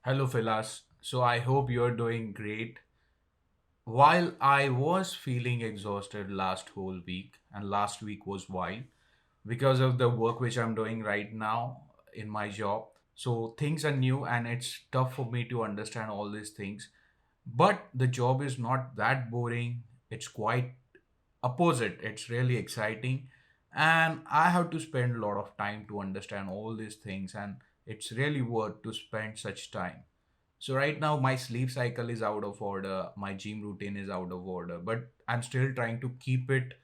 Hello, Filas. So I hope you're doing great. While I was feeling exhausted last whole week, and last week was wild because of the work which I'm doing right now in my job. So things are new and it's tough for me to understand all these things. But the job is not that boring. It's quite opposite. It's really exciting. And I have to spend a lot of time to understand all these things, and it's really worth to spend such time. So right now my sleep cycle is out of order, my gym routine is out of order, but I'm still trying to keep it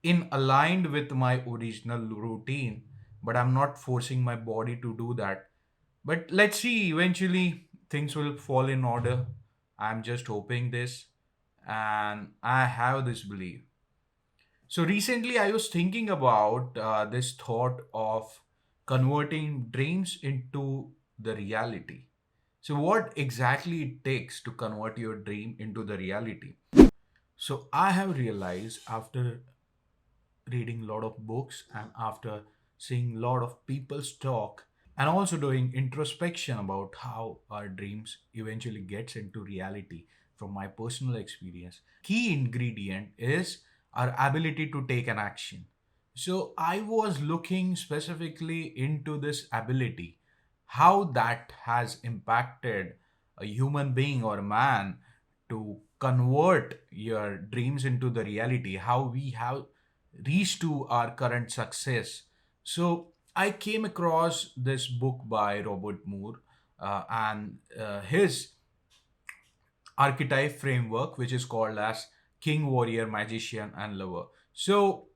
in aligned with my original routine, but I'm not forcing my body to do that. But let's see, eventually things will fall in order. I'm just hoping this, and I have this belief. So recently I was thinking about this thought of converting dreams into the reality. So, what exactly it takes to convert your dream into the reality? So, I have realized after reading a lot of books and after seeing a lot of people's talk and also doing introspection about how our dreams eventually gets into reality from my personal experience, key ingredient is our ability to take an action. So I was looking specifically into this ability, how that has impacted a human being or a man to convert your dreams into the reality, how we have reached to our current success. So I came across this book by Robert Moore and his archetype framework, which is called as King, Warrior, Magician, and Lover. So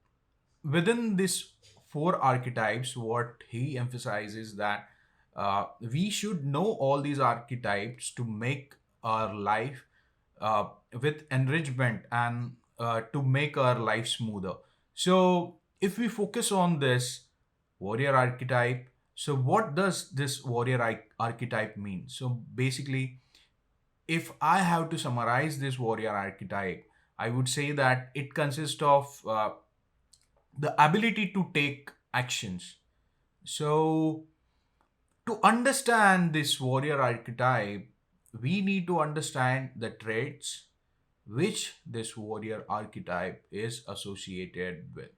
within these four archetypes, what he emphasizes that we should know all these archetypes to make our life uh, with enrichment and to make our life smoother. So if we focus on this warrior archetype, so what does this warrior archetype mean? So basically, if I have to summarize this warrior archetype, I would say that it consists of the ability to take actions. So, to understand this warrior archetype, we need to understand the traits which this warrior archetype is associated with.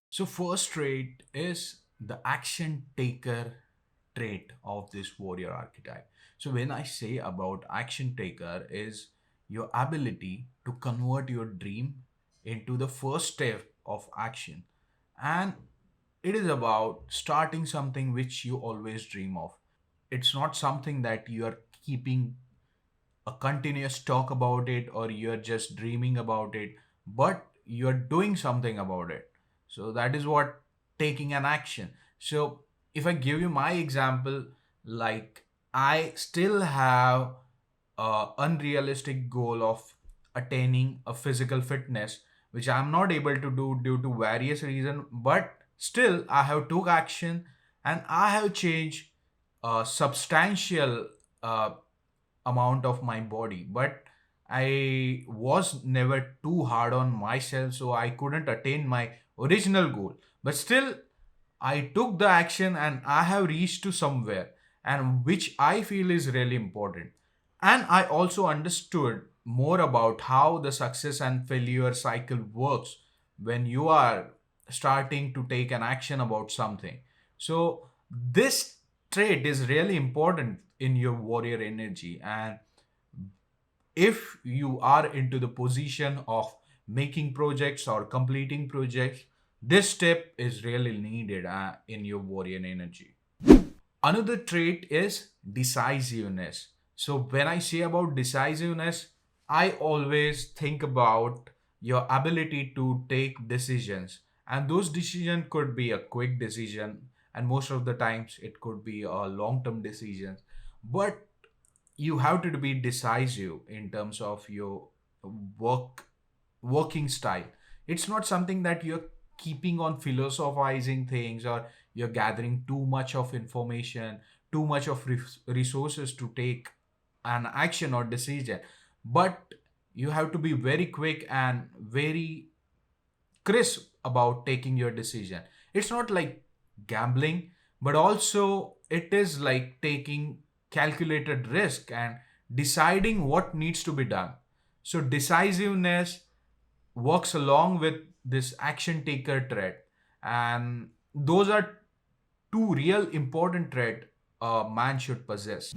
So, first trait is the action taker trait of this warrior archetype. So, when I say about action taker, is your ability to convert your dream into the first step of action, and it is about starting something which you always dream of. It's not something that you are keeping a continuous talk about it or you're just dreaming about it, but you're doing something about it. So that is what taking an action. So if I give you my example, like I still have a unrealistic goal of attaining a physical fitness which I'm not able to do due to various reasons, but still I have took action and I have changed a substantial uh, amount of my body, but I was never too hard on myself, so I couldn't attain my original goal. But still I took the action and I have reached to somewhere, and which I feel is really important. And I also understood more about how the success and failure cycle works when you are starting to take an action about something. So this trait is really important in your warrior energy, and if you are into the position of making projects or completing projects, this step is really needed in your warrior energy. Another trait is decisiveness. So when I say about decisiveness, I always think about your ability to take decisions. And those decisions could be a quick decision, and most of the times it could be a long-term decision. But you have to be decisive in terms of your work working style. It's not something that you're keeping on philosophizing things, or you're gathering too much of information, too much of resources to take an action or decision, but you have to be very quick and very crisp about taking your decision. It's not like gambling, but also it is like taking calculated risk and deciding what needs to be done. So decisiveness works along with this action taker trait, and those are two real important traits a man should possess.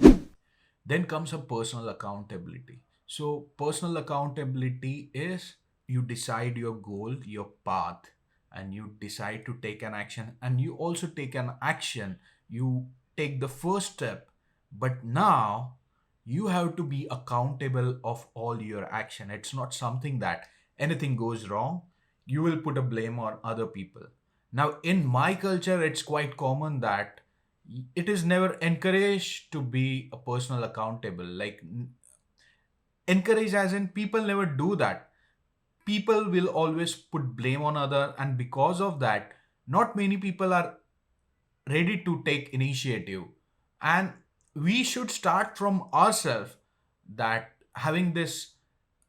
Then comes a personal accountability. So, personal accountability is you decide your goal, your path, and you decide to take an action, and you also take an action. You take the first step, but now you have to be accountable of all your action. It's not something that anything goes wrong, you will put a blame on other people. Now, in my culture, it's quite common that it is never encouraged to be a personal accountable, like encourage as in people never do that. People will always put blame on other, and because of that not many people are ready to take initiative. And we should start from ourselves, that having this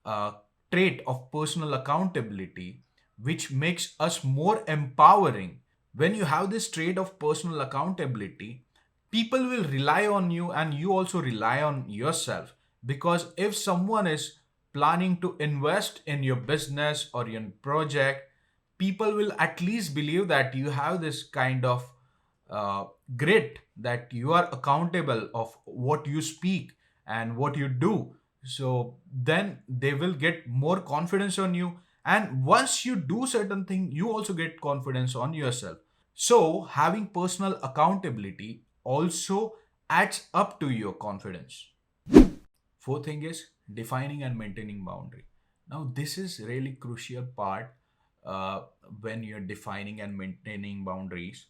uh, trait of personal accountability, which makes us more empowering. When you have this trait of personal accountability, people will rely on you and you also rely on yourself. Because if someone is planning to invest in your business or your project, people will at least believe that you have this kind of uh, grit, that you are accountable of what you speak and what you do. So then they will get more confidence on you, and once you do certain thing you also get confidence on yourself. So having personal accountability also adds up to your confidence. Fourth thing is defining and maintaining boundary. Now this is really crucial part uh, when you're defining and maintaining boundaries.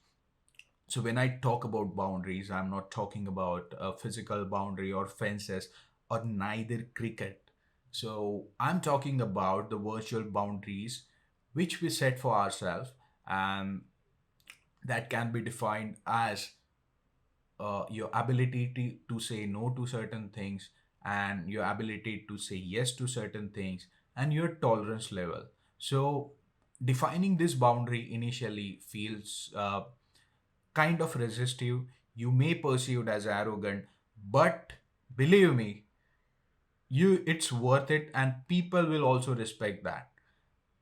So when I talk about boundaries, I'm not talking about a physical boundary or fences or neither cricket. So I'm talking about the virtual boundaries which we set for ourselves, and that can be defined as your ability to say no to certain things, and your ability to say yes to certain things, and your tolerance level. So defining this boundary initially feels kind of resistive. You may perceive it as arrogant, but believe me, you it's worth it, and people will also respect that,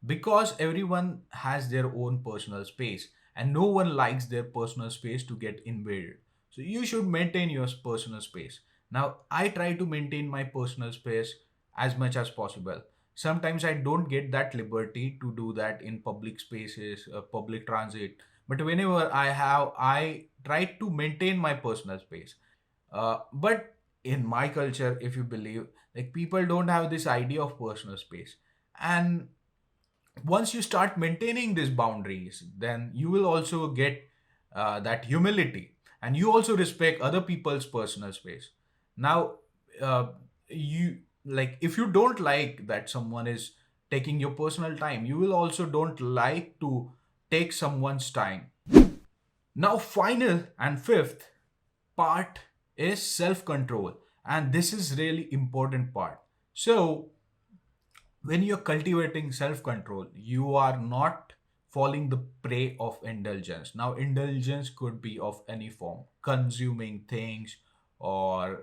because everyone has their own personal space and no one likes their personal space to get invaded. So you should maintain your personal space. Now I try to maintain my personal space as much as possible. Sometimes I don't get that liberty to do that in public spaces, public transit, but whenever I have, I try to maintain my personal space. But in my culture, if you believe, like people don't have this idea of personal space. And once you start maintaining these boundaries, then you will also get that humility, and you also respect other people's personal space. Now uh, you, like if you don't like that someone is taking your personal time, you will also don't like to take someone's time. Now final and fifth part is self control, and this is really important part. So when you're cultivating self control, you are not falling the prey of indulgence. Now indulgence could be of any form: consuming things, or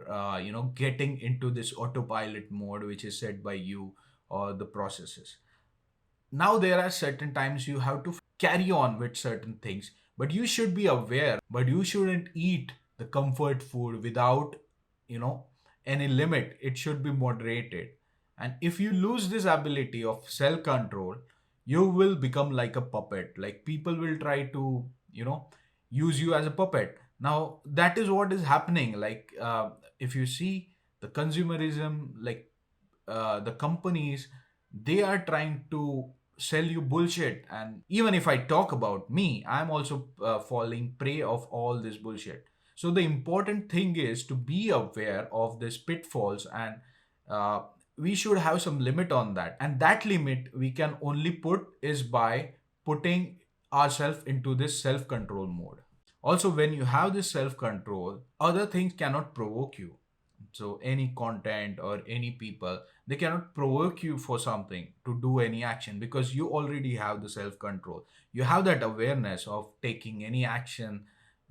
getting into this autopilot mode which is set by you, or the processes. Now there are certain times you have to carry on with certain things, but you should be aware, but you shouldn't eat the comfort food without you know any limit. It should be moderated. And if you lose this ability of self control, you will become like a puppet. Like people will try to use you as a puppet. Now that is what is happening. Like if you see the consumerism, like the companies, they are trying to sell you bullshit. And even if I talk about me, I'm also falling prey of all this bullshit. So the important thing is to be aware of these pitfalls, and uh, we should have some limit on that, and that limit we can only put is by putting ourselves into this self control mode. Also when you have this self control, other things cannot provoke you. So any content or any people, they cannot provoke you for something to do any action, because you already have the self control. You have that awareness of taking any action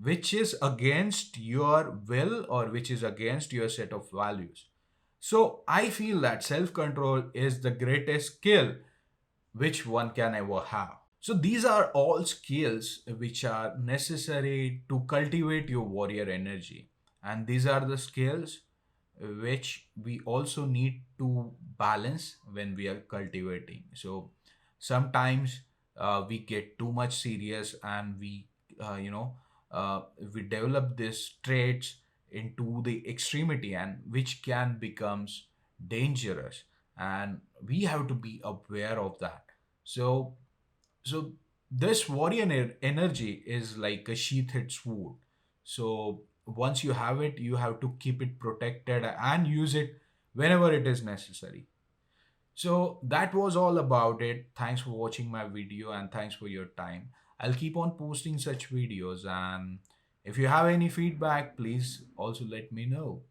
which is against your will or which is against your set of values. So I feel that self control is the greatest skill which one can ever have. So these are all skills which are necessary to cultivate your warrior energy. And these are the skills which we also need to balance when we are cultivating. So sometimes we get too much serious, and uh, you know uh, we develop these traits into the extremity, and which can becomes dangerous, and we have to be aware of that. So so this warrior energy is like a sheathed sword. So once you have it, you have to keep it protected and use it whenever it is necessary. So that was all about it. Thanks for watching my video and thanks for your time. I'll keep on posting such videos, and if you have any feedback, please also let me know.